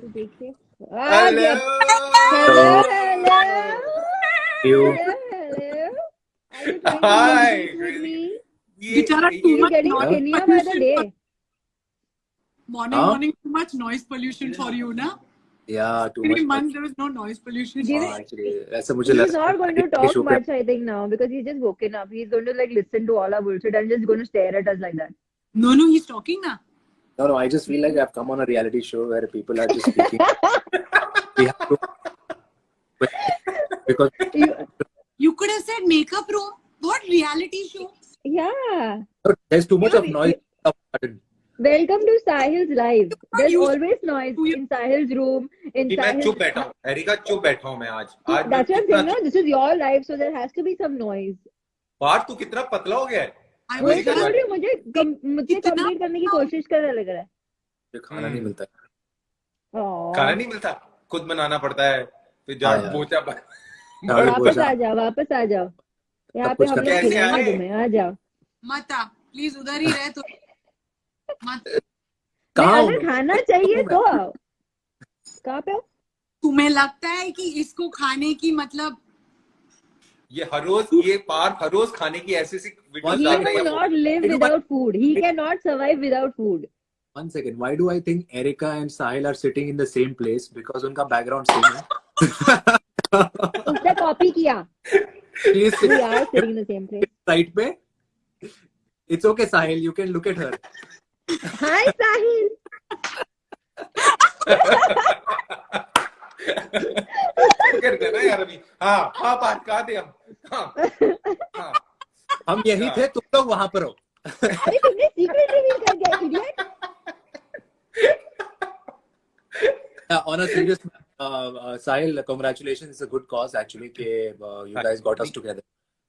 तो देखिए आ हेलो गया। Hello hello You. Hello Are you trying to hi compete with me? बेचारा too He's much getting noise skinnier by the pollution day. morning too much noise pollution for you na Yeah, too every much. month there was no noise pollution Give Actually, ऐसा मुझे He's लगा not going to कि talk show पे much, I think, now because he's just woken up. He's going to like listen to all our bullshit and just going to stare at us like that. no he's talking na No, I just feel like I've come on a reality show where people are just speaking. We have to because you could have said makeup room. What reality show? Yeah. there's too much You of know, noise. Welcome to Sahil's live. There's you- always noise in Sahil's room. In कि मैं Sahil's. चुप बैठा हूँ areca चुप बैठा हूँ मैं आज मैं That's what I'm कितना saying. No, this is your life, so there has to be some noise. बाहर तू कितना पतला हो गया है I वही was तो बोल just रही हूँ मुझसे इतना कंप्लीट करने की कोशिश कर रहा लग रहा है. खाना नहीं मिलता. खाना नहीं मिलता खुद बनाना पड़ता है फिर झाड़ू पोछा वापस आ जाओ. यहाँ पे हम लोग कैसे खिलाएंगे आए? तुम्हें. आ जाओ. मत आ प्लीज उधर ही रह तो मत कहाँ अगर खाना चाहिए तो आओ. कहाँ पे हो? तुम्हें लगता है कि इसको खाने की मतलब ये हर रोज खाने की ऐसी वीडियोस He डाल रही will है not live without food. He cannot survive without food. 1 second. Why do I think Erica and Sahil are sitting in the same place? Because उनका background same है. उसने कॉपी किया. She is We are sitting in the same place. side पे. It's okay, Sahil. You can look at her. Hi, Sahil. करते ना यार अभी हाँ बात कहा थे हम हम यही थे तुम लोग वहां पर हो. अरे तुमने सीक्रेट रिवील कर दिया idiot. On a serious Sahil, congratulations. It's a good cause actually. You guys got us together,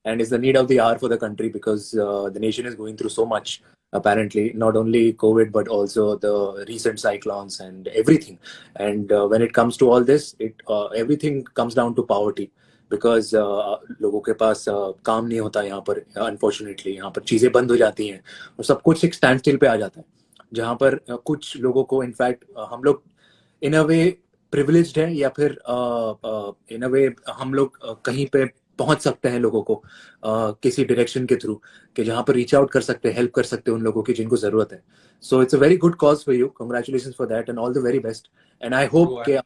and it's the need of the hour for the country because the nation is going through so much. Apparently, not only COVID but also the recent cyclones and everything. And when it comes to all this, everything comes down to poverty. Because लोगों के पास काम नहीं होता यहाँ पर. Unfortunately यहाँ पर चीजें बंद हो जाती हैं और सब कुछ एक स्टैंड स्टिल पे आ जाता है जहाँ पर कुछ लोगों को इनफैक्ट हम लोग इन अ वे प्रिविलेज्ड है या फिर इन अ वे हम लोग कहीं पे पहुंच सकते हैं लोगों को किसी डायरेक्शन के थ्रू कि जहाँ पर रीच आउट कर सकते हैं, हेल्प कर सकते हैं उन लोगों की जिनको जरूरत है. So it's a very good cause for you. Congratulations for that and all the very best. And I hope कि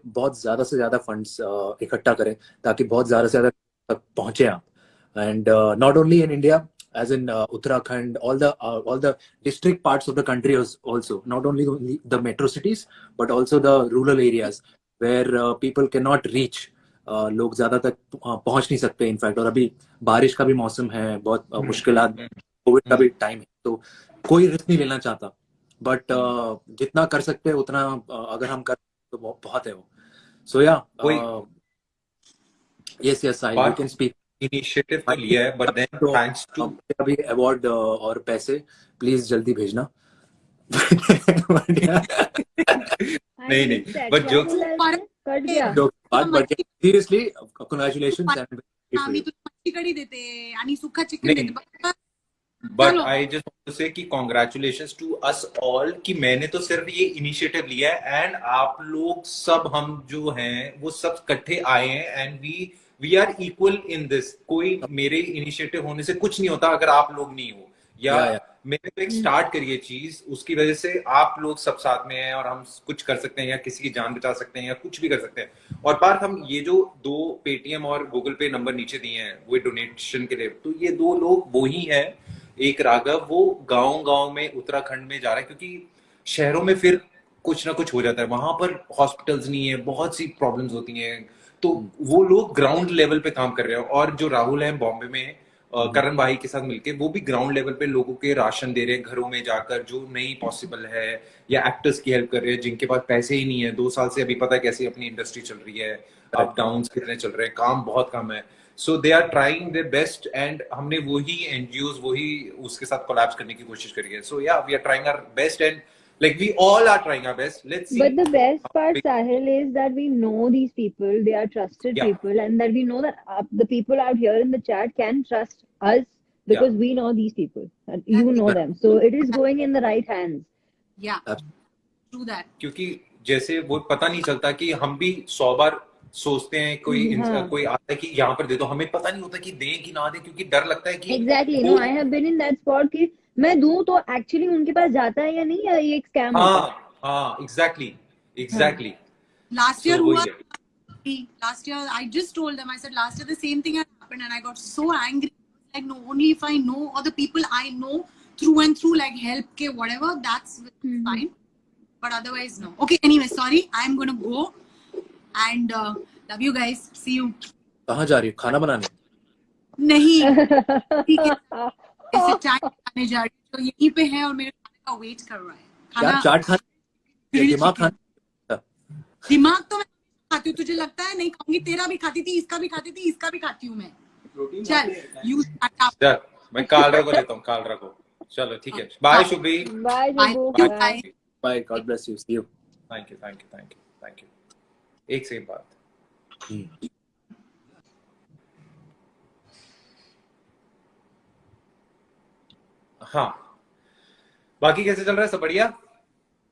बहुत ज्यादा से ज्यादा फंड्स इकट्ठा करें ताकि बहुत ज्यादा से ज्यादा तक पहुंचे आप. And not only in India, as in Uttarakhand, all the district parts of the country also, not only the metro cities but also the rural areas where people cannot reach. लोग ज्यादा तक पहुंच नहीं सकते इनफैक्ट. और अभी बारिश का भी मौसम है, बहुत मुश्किलात, कोविड का भी टाइम है, तो कोई रिस्क नहीं लेना चाहता. बट जितना कर सकते हैं उतना अगर हम कर तो बहुत है वो. So yeah yes Sahil, you can speak. Initiative तो लिया है बट देन थैंक्स टू अभी अवार्ड और पैसे प्लीज जल्दी भेजना. नहीं बट जोक्स कट गया. बट सीरियसली कांग्रेचुलेशंस एंड आम्ही तुला मच्छी कढी देते आणि सुक्का चिकन देते. But I just want to say कि कांग्रेचुलेशंस टू अस ऑल कि मैंने तो सिर्फ ये इनिशिएटिव लिया है एंड आप लोग सब हम जो हैं वो सब इकट्ठे आए हैं and we are equal in this. कोई मेरे इनिशिएटिव होने से कुछ नहीं होता अगर आप लोग नहीं हो या मैंने तो एक स्टार्ट करी है चीज, उसकी वजह से आप लोग सब साथ में हैं और हम कुछ कर सकते हैं या किसी की जान बचा सकते हैं या कुछ भी कर सकते हैं. और पार्थ, हम ये जो 2 पेटीएम और गूगल पे नंबर नीचे दिए हैं वो डोनेशन के लिए, तो ये 2 लोग वो ही हैं. एक राघव वो गांव में उत्तराखंड में जा रहा है क्योंकि शहरों में फिर कुछ ना कुछ हो जाता है, वहां पर हॉस्पिटल्स नहीं है, बहुत सी प्रॉब्लम्स होती हैं, तो वो लोग ग्राउंड लेवल पे काम कर रहे हैं. और जो राहुल है बॉम्बे में करण भाई के साथ मिलके वो भी ग्राउंड लेवल पे लोगों के राशन दे रहे हैं घरों में जाकर, जो नहीं पॉसिबल है, या एक्टर्स की हेल्प कर रहे हैं जिनके पास पैसे ही नहीं है. 2 साल से अभी पता है कैसी अपनी इंडस्ट्री चल रही है, अप डाउन कितने चल रहे हैं, काम बहुत कम है. So they are trying their best and हमने वही एनजीओज वही उसके साथ कोलैप्स करने की कोशिश करी है. So yeah we are trying our best and like we all are trying our best. Let's see. But the best part, Sahil, is that we know these people. They are trusted people, and that we know that the people out here in the chat can trust us because we know these people. You know them, so it is going in the right hands. Yeah, do that. क्योंकि जैसे वो पता नहीं चलता कि हम भी 100 बार सोचते हैं, कोई आता है कि यहाँ पर दे दो, हमें पता नहीं होता कि दें कि ना दें, क्योंकि डर लगता है कि exactly no I have been in that spot कि मैं दूं तो एक्चुअली उनके पास जाता है या नहीं, या ये एक स्कैम होता है. हाँ exactly Last year last year I just told them, I said last year the same thing had happened and I got so angry. Like, no, only if I know, or the people I know through and through, like help ke whatever, that's fine, but otherwise no. Okay, anyway, sorry, I'm gonna go and love you guys, see you. कहाँ जा रही है? खाना बनाने? नहीं, ठीक है, ऐसे चाय खाने जा रही हूँ, तो यहीं पे है और मेरे खाने का वेट कर रहा है. यार चाट खाने, दिमाग खाने. दिमाग तो मैं खाती हूँ, तुझे लगता है नहीं खाऊंगी? तेरा भी खाती थी, इसका भी खाती थी, इसका भी खाती हूँ मैं. चल, you shut up. चल, मैं कालरा को लेता हूँ, कालरा को. चलो ठीक है, bye Shubhi. Bye Shubhu. Bye, God bless you, see you. Thank you. एक सेकंड बात. हाँ, बाकी कैसे चल रहा है? सब बढ़िया?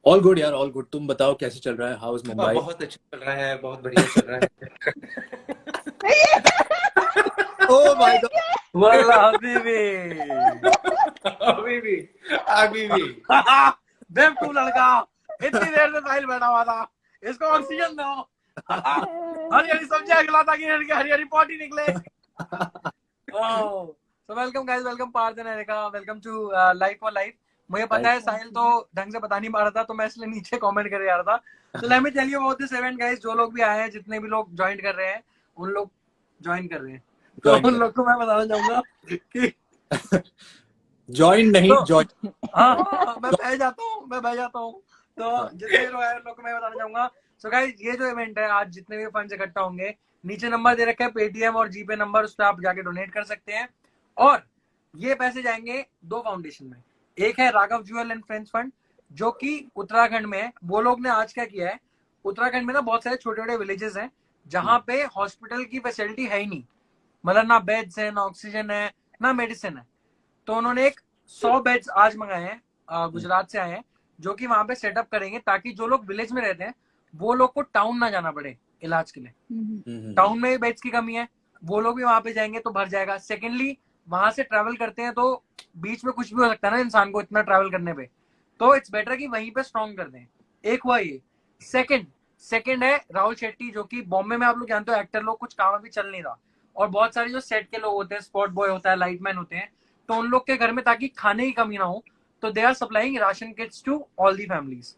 ऑल गुड यार, ऑल गुड. तुम बताओ कैसे चल रहा है? How is Mumbai? बहुत अच्छा चल रहा है, बहुत बढ़िया चल रहा है. ओह माय गॉड, वल्ला हबीबी बेवकूफ लड़का, इतनी देर से साहिल बैठा हुआ था, इसको ऑक्सीजन दो. हरी हरी सब्जियां खिलाता कि हरी हरी पॉटी निकले. So welcome guys, welcome Parth and Erica, welcome to life for life. मुझे पता है साहिल तो ढंग से बता नहीं पा रहा था, तो मैं इसलिए नीचे कमेंट कर जा रहा था. तो let me tell you about this event guys. जो लोग भी आए हैं, जितने भी लोग ज्वाइन कर रहे हैं, उन लोग ज्वाइन कर रहे हैं, तो उन लोग को मैं बताना चाहूंगा कि ज्वाइन नहीं ज्वाइन. हाँ, मैं बह जाता हूँ. तो जितने लोग आए उन लोग को मैं बताना चाहूंगा. सो गाइस, ये जो इवेंट है, आज जितने भी फंड्स इकट्ठा होंगे, नीचे नंबर दे रखा है पेटीएम और जीपे नंबर, उस पर आप जाके डोनेट कर सकते हैं. और ये पैसे जाएंगे दो फाउंडेशन में. एक है Raghav jewel and friends fund, जो कि उत्तराखंड में है. वो लोग ने आज क्या किया है, उत्तराखंड में ना बहुत सारे छोटे छोटे विलेजेस हैं जहाँ पे हॉस्पिटल की फैसिलिटी है ही नहीं, मतलब ना बेड्स है, ना ऑक्सीजन है, ना मेडिसिन है. तो उन्होंने एक 100 बेड्स आज मंगाए हैं, गुजरात से आए हैं, जो कि वहां पे सेटअप करेंगे, ताकि जो लोग विलेज में रहते हैं वो लोग को टाउन ना जाना पड़े इलाज के लिए. टाउन में बेड्स की कमी है, वो लोग भी वहां पे जाएंगे तो भर जाएगा. सेकेंडली, वहां से ट्रैवल करते हैं तो बीच में कुछ भी हो सकता है ना इंसान को, इतना ट्रैवल करने पे, तो इट्स बेटर कि वहीं पे स्ट्रॉन्ग कर दें. एक हुआ ये. सेकंड है राहुल शेट्टी, जो कि बॉम्बे में आप लोग जानते हो एक्टर लोग, कुछ काम भी चल नहीं रहा, और बहुत सारे जो सेट के लोग होते हैं, स्पॉट बॉय होता है, लाइटमैन होते हैं, तो उन लोग के घर में ताकि खाने की कमी ना हो, तो they are supplying ration kits to all the families.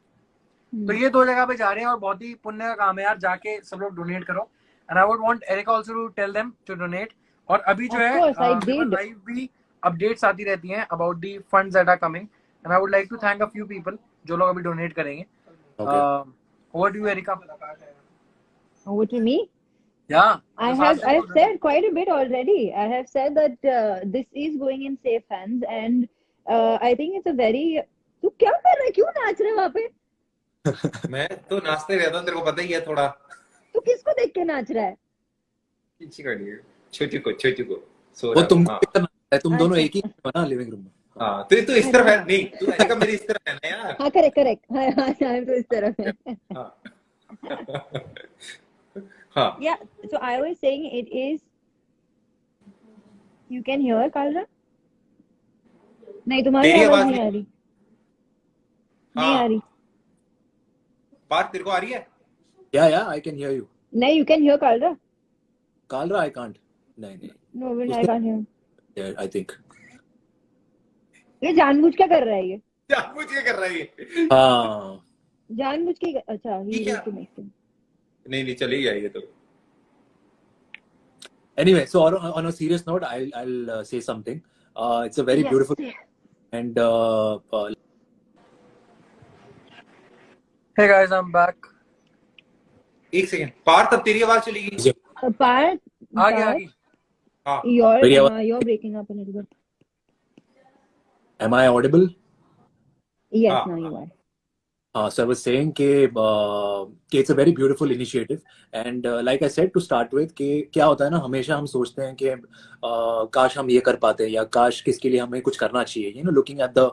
तो ये दो जगह पे जा रहे हैं और बहुत ही पुण्य का काम है यार. जाके सब लोग डोनेट करो. And I would want Erica also to tell them to donate. और अभी जो है लाइव भी अपडेट्स आती रहती हैं about the funds that are coming, and I would like to thank a few people जो लोग अभी डोनेट करेंगे. Over to you Erica. Over to me. Yeah, I've said quite a bit already. I have said that this is going in safe hands, and I think it's a very. तू क्या कर रहा है? क्यों नाच रहा है वहाँ पे? मैं तो नाचते रहता हूँ, तेरे को पता ही है थोड़ा. तू किसको देख के नाच रहा है? पीछे खड़ी छोटी को सो वो रहा. तुम दोनों एक ही हो ना लिविंग रूम में. हाँ, तो इस तरफ है नहीं, तू एरिका मेरी इस तरफ है ना यार. हाँ करेक्ट. हाँ तो इस तरफ है. हाँ. Yeah, so I was saying it is. You can hear Kalra? नहीं, तुम्हारी आवाज नहीं आ रही. नहीं आ रही. बात तेरे को आ रही है? Yeah, I can hear you. नहीं, you can hear Kalra? Kalra, I can't. नहीं. No, I can't hear. Yeah, I think. ये जानबूझ क्या कर रहा है ये? जानबूझ क्या कर रहा है ये? हाँ. जानबूझ के. अच्छा, नहीं चली गया ये तो. Anyway, so on a serious note, I'll say something. It's a very beautiful and hey guys, I'm back. एक सेकंड, पार्थ अब तेरी आवाज चली गई. पार्थ आ गई. हाँ. You're breaking up a little bit. Am I audible? Yes, now you are. So I was saying कि it's a very beautiful initiative, and like I said to start with कि क्या होता है ना, हमेशा हम सोचते हैं कि काश हम ये कर पाते, या काश किसके लिए हमें कुछ करना चाहिए, you know, looking at the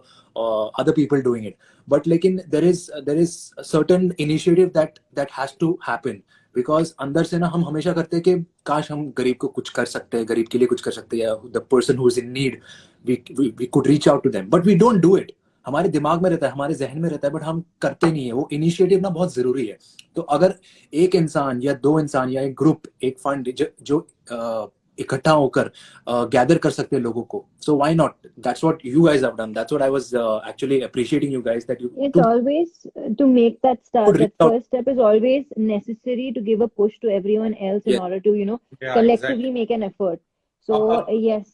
other people doing it. But लेकिन there is a certain initiative that has to happen, because अंदर से ना हम हमेशा करते हैं कि काश हम गरीब को कुछ कर सकते हैं, गरीब के लिए कुछ कर सकते हैं, या the person who is in need, we could reach out to them, but we don't do it. हमारे दिमाग में रहता है, हमारे जहन में रहता है, बट हम करते नहीं है। वो इनिशिएटिव ना बहुत जरूरी है। तो अगर एक इंसान या दो इंसान या एक ग्रुप, एक फंड जो इकट्ठा होकर गैदर कर सकते हैं लोगों को, so why not? That's what you guys have done. That's what I was actually appreciating you guys, that you It's always to make that start. That first step is always necessary to give a push to everyone else in order to, you know, collectively make an effort. So yes,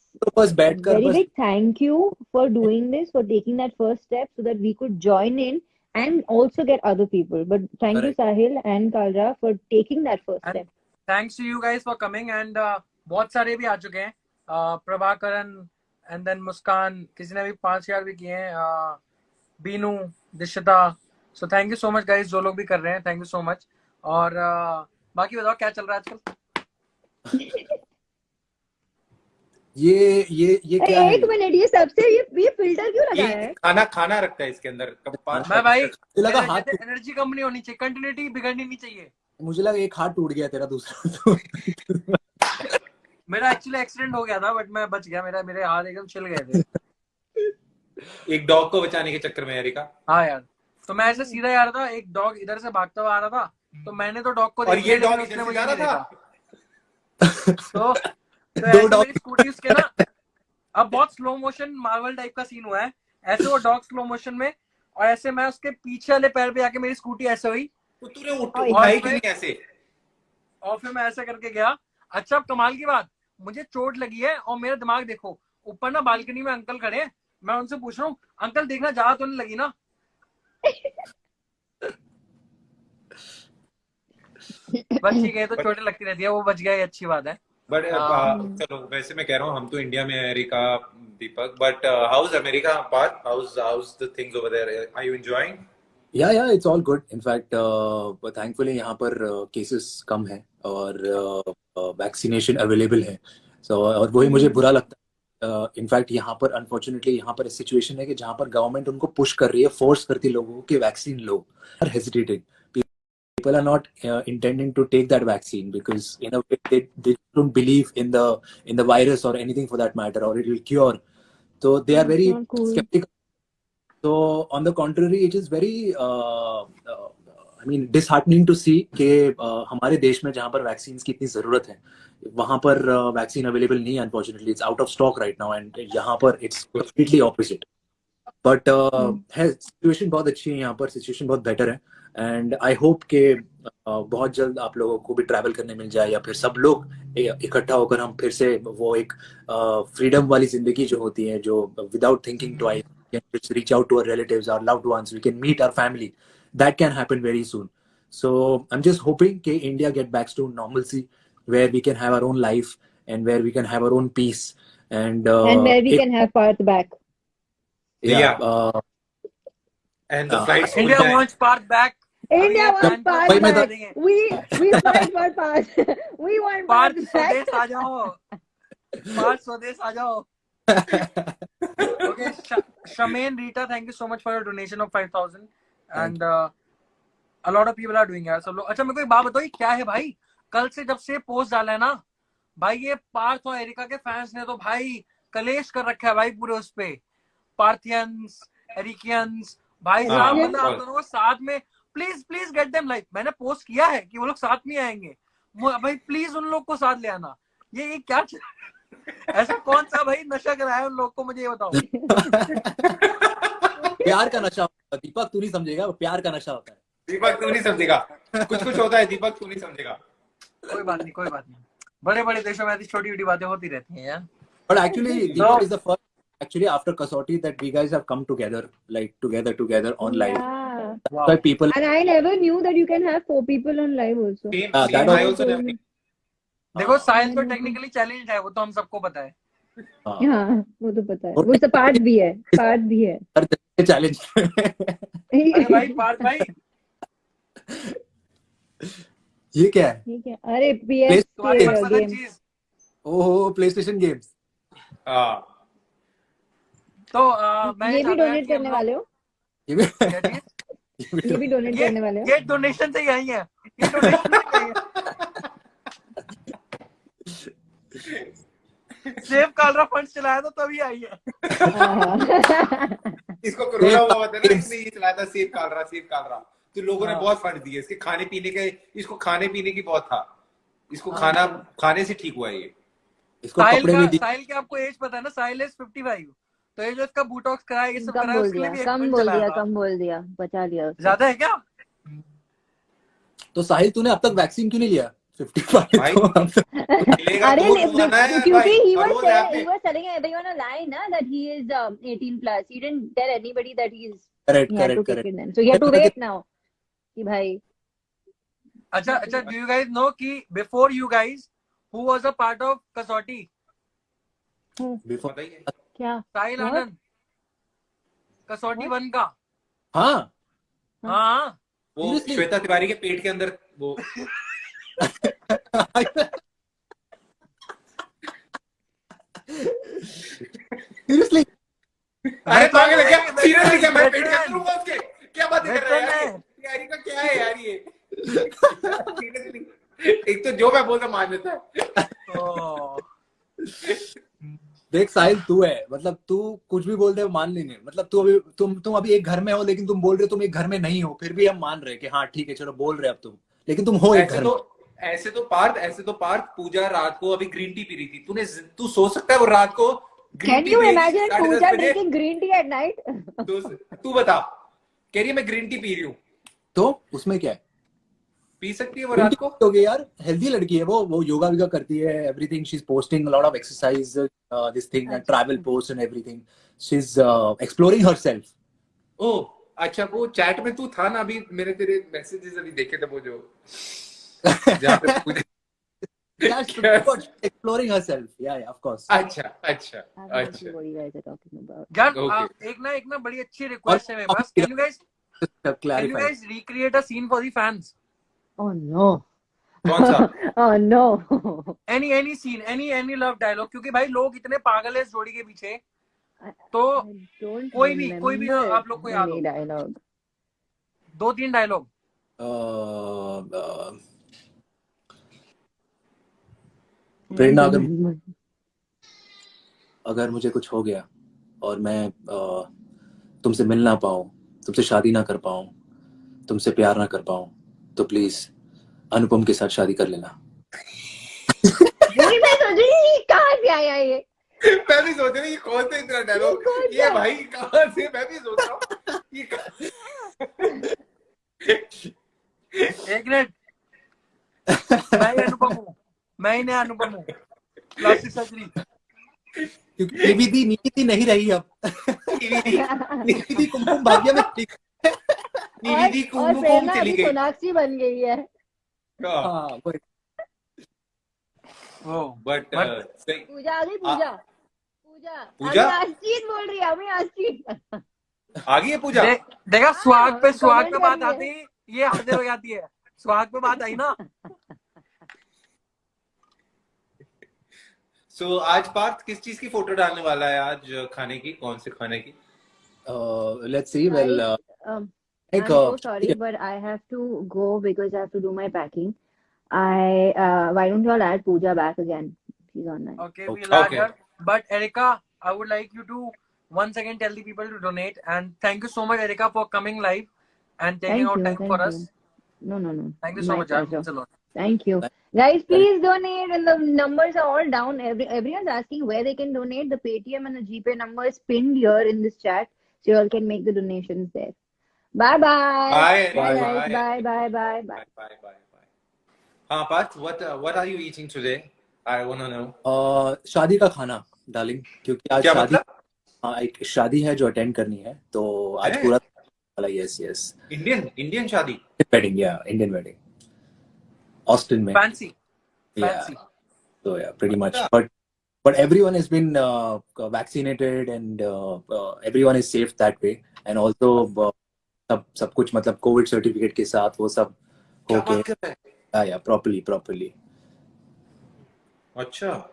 very big thank you for doing this, for taking that first step so that we could join in and also get other people. But thank you Sahil and Kalra for taking that first step. Thanks to you guys for coming, and बहुत सारे भी आ चुके हैं, Prabhakaran and then मुस्कान, किसी ने भी 5,000 भी किए हैं, Binu, Dishita. So thank you so much guys, जो लोग भी कर रहे हैं, थैंक यू सो मच। और बाकी बताओ क्या चल रहा है आजकल? ये क्या है? एक मिनट, ये सबसे ये फिल्टर क्यों लगाया है? खाना रखता है इसके अंदर। मैं भाई लगा हाथ एनर्जी कम नहीं होनी चाहिए, कंटिन्यूटी बिगड़नी नहीं चाहिए। मुझे लगा एक हाथ टूट गया तेरा दूसरा। मेरा एक्चुअली एक्सीडेंट हो गया था, बट मैं बच गया, मेरे हाथ एकदम छिल गए थे। एक डॉग को बचाने के चक्कर में एरिका। हाँ यार, तो मैं ऐसे सीधा जा रहा था, एक डॉग इधर से भागता हुआ आ रहा था, तो मैंने तो डॉग को और ये डॉग इसने मुझे नहीं देखा। तो दो डॉग स्कूटी उसके ना, अब बहुत स्लो मोशन मार्वल टाइप का सीन हुआ है, ऐसे वो डॉग स्लो मोशन में, और ऐसे मैं उसके पीछे वाले पैर पे आके मेरी स्कूटी ऐसे हुई, तो तूने उठाई क्यों नहीं ऐसे? और फिर मैं ऐसे करके गया। अच्छा, अब कमाल की बात, मुझे चोट लगी है और मेरा दिमाग देखो, ऊपर ना बालकनी में अंकल खड़े हैं, मैं उनसे पूछ रहा हूँ अंकल देखना ज्यादा तो नहीं लगी ना? बस ठीक है, तो चोटें लगती रहती है, वो बच गया, ये अच्छी बात है। बट चलो, वैसे मैं कह रहा हूँ हम तो इंडिया में है Erica, Deepak, but how is America part? How is the things over there? Are you enjoying? Yeah, it's all good. In fact, thankfully यहाँ पर cases कम है और वैक्सीनेशन अवेलेबल है। So और वही मुझे बुरा लगता है। इनफैक्ट यहाँ पर अनफॉर्चुनेटली यहाँ पर सिचुएशन है कि जहाँ पर गवर्नमेंट उनको पुश कर रही है, फोर्स करती है लोगों को कि vaccine low, are hesitating. People are not intending to take that vaccine because you know they don't believe in the virus or anything for that matter, or it will cure. So they are very skeptical. So on the contrary, it is very I mean disheartening to see कि हमारे देश में जहाँ पर vaccine की इतनी जरूरत है, वहाँ पर वैक्सीन अवेलेबल नहीं है। Unfortunately, it's out of stock right now, and यहाँ पर it's completely opposite. But है, सिचुएशन बहुत अच्छी है यहाँ पर, सिचुएशन बहुत बेटर है, एंड आई होप कि बहुत जल्द आप लोगों को भी ट्रैवल करने मिल जाए, या फिर सब लोग इकट्ठा होकर हम फिर से वो एक फ्रीडम वाली जिंदगी जो होती है, जो without thinking twice just reach out to our relatives, our loved ones, we can meet our family. That can happen very soon. So I'm just hoping that India get back to normalcy, where we can have our own life and where we can have our own peace, and where we can have Parth back. Yeah. And the flights. India wants Parth back. India wants Parth back. We fight for Parth. We want Parth back. स्वदेश आ जाओ, Parth स्वदेश आ जाओ। Okay, Shamain, Rita, thank you so much for your donation of 5,000, and a lot of people are doing यार, सब लोग। अच्छा, मेरे को एक बात बताओ, ये क्या है भाई? कल से जब से पोस्ट डाला है ना भाई, ये पार्थ और एरिका के फैंस ने तो भाई कलेश कर रखा है भाई पूरे उस पे, पार्थियंस, एरिकियंस, भाई साहब, मतलब आप दोनों को साथ में प्लीज गेट देम लाइक। मैंने पोस्ट किया है कि वो लोग साथ में आएंगे, भाई प्लीज उन लोग को साथ ले आना। ये क्या ऐसा कौन सा भाई नशा कराया उन लोग को, मुझे ये बताओ। प्यार का नशा होता है दीपक, तू नहीं समझेगा, प्यार का नशा होता है दीपक, तू नहीं समझेगा, कुछ होता है दीपक, तू नहीं समझेगा। कोई बात नहीं, बड़े बड़े देशों में ऐसी छोटी छोटी बातें होती रहती हैं यार। But actually, Deepak is the first, actually after Kasauti, that we guys have come together, like together on live. Yeah. Wow. So people, And I never knew that you can have 4 people on live also. That देखो साहिल तो technically challenged है, वो तो हम सबको पता है। हाँ वो तो पता है, वो तो पार्ट भी है, पार्ट भी है। हर जगह चैलेंज। अरे भाई पार्थ भाई ये क्या है? ठीक है, अरे PS तुम्हारी के मनपसंद गेम। चीज। ओहो, प्लेस्टेशन गेम्स। हाँ तो मैं ये भी चाहता हूँ डोनेट कि हम करने लोग वाले हो? ये भी क्या चीज? ये भी डोनेट करने वाले हो? ये डोनेशन से ही आई है, ये डोनेशन से ही आई है। सेव कालरा फंड चलाया तो तभी आई है। इसको कोरोना हुआ था ना, इसने ये चलाया था सेव कालरा। तो लोगों ने हाँ। बहुत फंड दिए इसके खाने पीने के, इसको खाने पीने की बहुत था, इसको खाने से ठीक हुआ ये। इसको कपड़े भी दिए। साहिल के आपको एज पता है ना, साहिल इज 55, तो ये जो इसका बूटॉक्स कराया ये सब कम कराया बोल उसके लिए दिया, भी एक कम फंड बोल चलाया दिया, था। कम बोल दिया, बचा लिया उसको। ज्यादा है क्या? तो साहिल तूने अब तक वैक्सीन क्यों नहीं लिया? 55 भाई तो अब तक मिलेगा अरे तो नहीं, तू आना है क्योंकि भाई, he और was वो telling, ऐप he में was telling everyone a lie na that he is 18 plus. He didn't tell anybody that he correct had to correct take correct. it then. So he had to wait now कि भाई। अच्छा, do you guys no कि before you guys who was a part of कसौटी? Before बताइए। क्या? साहिल What? आनंद, कसौटी What? 1 का। हाँ हाँ वो Seriously? श्वेता तिवारी के पेट के अंदर वो सीरियसली? अरे पागल है क्या? veteran, सीरियसली क्या मैं पेट के veteran, अंदर हूँ उसके? क्या बातें कर रहा है यार? veteran यारी का क्या है यार ये? Seriously? एक तो जो मैं बोलता मान लेता है। ओह, देख साहिल, तू है मतलब तू कुछ भी बोल दे मान लेंगे। मतलब तुम अभी एक घर में हो, लेकिन तुम बोल रहे हो तुम एक घर में नहीं हो, फिर भी हम मान रहे हैं कि हाँ ठीक है चलो बोल रहे अब तुम, लेकिन तुम हो एक घर में। ऐसे तो पार्थ पूजा रात को अभी ग्रीन टी पी रही थी। तू सोच सकता है वो रात को green Can T you पिएगी imagine 10:30 Pooja बजे? drinking green tea at night? तू बता, कह रही है मैं ग्रीन टी पी रही हूँ, तो उसमें क्या है? पी सकती है वो रात को? हो गई यार, हेल्दी लड़की है वो योगा विगा करती है, everything she is posting a lot of exercise, this thing and travel post and everything, she is exploring herself. Oh अच्छा, वो चैट में तू था ना अभी, मैंने तेरे मैसेजेस अभी देखे थे वो जो जहाँ पे पूजा एक्सप्लोरिंग हरसेल्फ, या of course। अच्छा अच्छा I have no अच्छा clue what you guys are talking about. यार Okay. एक ना बड़ी अच्छी रिक्वेस्ट है मेरे पास, can you clarify. Guys recreate a scene for the fans? Oh no. कौन सा? Oh no. Any scene, any love dialogue, क्योंकि भाई लोग इतने पागल है इस जोड़ी के पीछे, तो I don't कोई भी remember आप लोग को याद हो, any dialogue. 2-3 डायलॉग। प्रेरणा, अगर मुझे कुछ हो गया और मैं तुमसे मिल ना पाऊं, तुमसे शादी ना कर पाऊं, तुमसे प्यार ना कर पाऊं, तो प्लीज अनुपम के साथ शादी कर लेना। वही मैं सोच रही थी कहाँ से आया ये। मैं भी सोच रहा हूँ ये कौन सा इतना डायलॉग, ये भाई कहाँ से, मैं भी सोच रहा हूँ ये एक मिनट, मैं ही अनुपम हूँ, मैं ही नया अनुपम हूँ, प्लास्टिक सर्जरी। क्योंकि निकिति नहीं रही अब। निकिति कुमकुम भाग्य में निविदी और कुमकुम प्रेरणा चली अभी गई। सोनाक्षी बन गई है। हाँ बट सही। पूजा आ गई, पूजा पूजा? अभी आस्तीन बोल रही है, अभी आस्तीन। आ गई है पूजा? देखा, स्वाग पे comment बात कर रही आती है, ये हाजिर हो जाती है, स्वाग पे बात आई ना। सो आज पार्थ किस चीज की फोटो डालने वाला है आज खाने की, कौन से खाने की? Let's see. Well I'm so sorry, but I have to go because I have to do my packing. Why don't you all add Pooja back again? She's online. Okay, we'll add her. But Erica, I would like you to once again tell the people to donate, and thank you so much, Erica, for coming live and taking out time for us. No. Thank you so much. It means a lot. Thank you. Guys, please donate, and the numbers are all down. Everyone's asking where they can donate. The Paytm and the GPay number is pinned here in this chat, so you all can make the donations there. Bye. Bye. Bye. हाँ Partha, what are you eating today? I want to know. शादी का खाना darling, क्योंकि आज क्या शादी, मतलब? एक शादी है जो अटेंड करनी है, तो आज पूरा वाला। यस इंडियन शादी, वेडिंग, या इंडियन वेडिंग, ऑस्टिन में। Fancy. तो या pretty much, but but everyone has been vaccinated and everyone is safe that way. And also सब कुछ मतलब कोविड सर्टिफिकेट के साथ वो सब होके yeah, properly. अच्छा.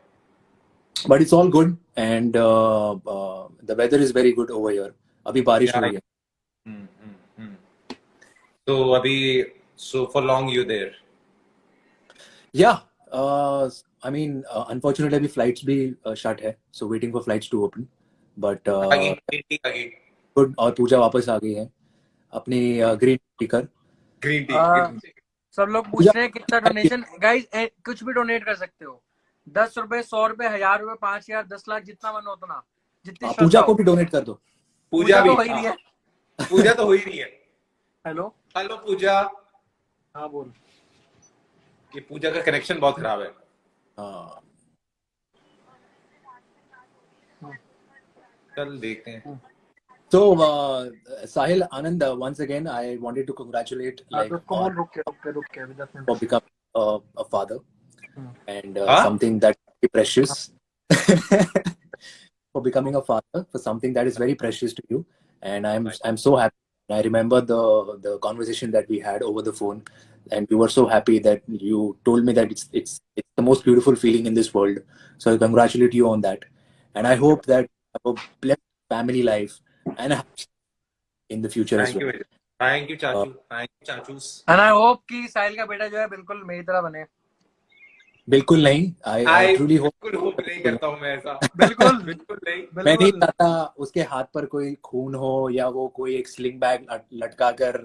But it's all good and the weather is very good over here. अभी बारिश हो रही है. So for long you there? Yeah. I mean, unfortunately, अभी flights भी shut है, so waiting for flights to open. But good. और पूजा वापस आ गई है अपनी ग्रीन टी कर. Green tea. सब लोग पूछ रहे हैं कितना डोनेशन. गाइस कुछ भी डोनेट कर सकते हो. 10 रुपए, 100 रुपए, 1000 रुपए, 5000, 10 लाख, जितना मन हो उतना. जितनी पूजा को भी डोनेट कर दो. पूजा भी तो हो ही रही है. पूजा तो हो ही रही है. हेलो पूजा. हाँ बोल. ये पूजा का कनेक्शन बहुत खराब है. चल देखते हैं. So Sahil, Anand, once again I wanted to congratulate for becoming a father and something that is precious. For becoming a father, for something that is very precious to you, and I'm so happy. I remember the conversation that we had over the phone, and you were so happy that you told me that it's the most beautiful feeling in this world. So I congratulate you on that, and I hope that you have a blessed family life and in the future as well. Thank you, Chachu. Thank you, Chachus. And I hope कि साहिल का बेटा जो है बिल्कुल मेरी तरह बने. बिल्कुल नहीं. I truly hope. बिल्कुल होप नहीं करता हूँ मैं ऐसा. बिल्कुल नहीं. मैं नहीं चाहता उसके हाथ पर कोई खून हो या वो कोई एक स्लिंग बैग लटका कर.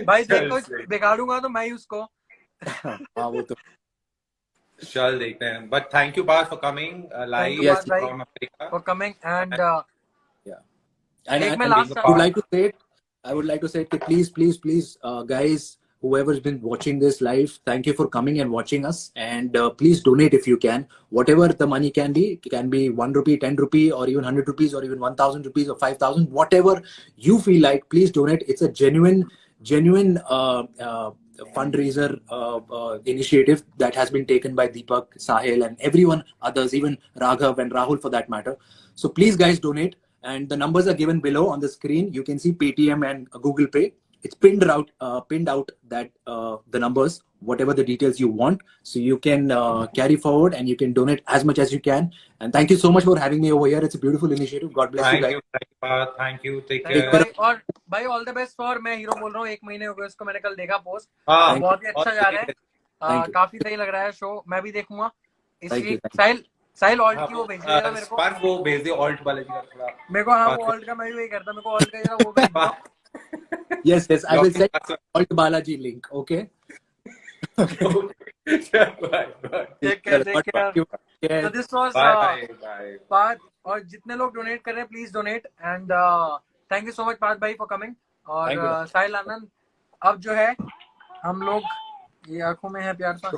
भाई देखो बिगाड़ूंगा तो मैं ही उसको. हाँ वो तो. चल देखते हैं. But thank you, Bas, for coming live from America. For coming and yeah. And I would like to say that please, guys, whoever's been watching this live, thank you for coming and watching us. And please donate if you can. Whatever the money can be, it can be 1 rupee, 10 rupee, or even 100 rupees, or even 1,000 rupees, or 5,000. Whatever you feel like, please donate. It's a genuine fundraiser initiative that has been taken by Deepak, Sahil, and everyone others, even Raghav and Rahul for that matter. So please, guys, donate. And the numbers are given below on the screen. You can see Paytm and Google Pay. It's pinned out that the numbers, whatever the details you want, so you can carry forward and you can donate as much as you can. And thank you so much for having me over here. It's a beautiful initiative. God bless you guys. Thank you. Take care. और भाई all the best for. मैं hero बोल रहा हूँ. 1 महीने हो गए उसको. मैंने कल देखा पोस्ट. बहुत ही अच्छा जा रहा है. काफी सही लग रहा है शो. मैं भी देखूंगा. इसलिए साहिल ऑल्ट की वो भेज देगा मेरे को. स्पार्क वो भेज दे. ऑल्ट वाले की थोड़ा मेरे को. हाँ वो ऑल्ट का मैं भी वही करता. मेरे को ऑल्ट का जरा वो भेज दो. Yes, I will send Alt Balaji link. Okay. Bye. Take care. So this was Parth. और जितने लोग डोनेट कर रहे हैं please donate. And thank you so much Parth भाई फॉर कमिंग. और साहिल आनंद अब जो है हम लोग ये आंखों में है प्यार सा.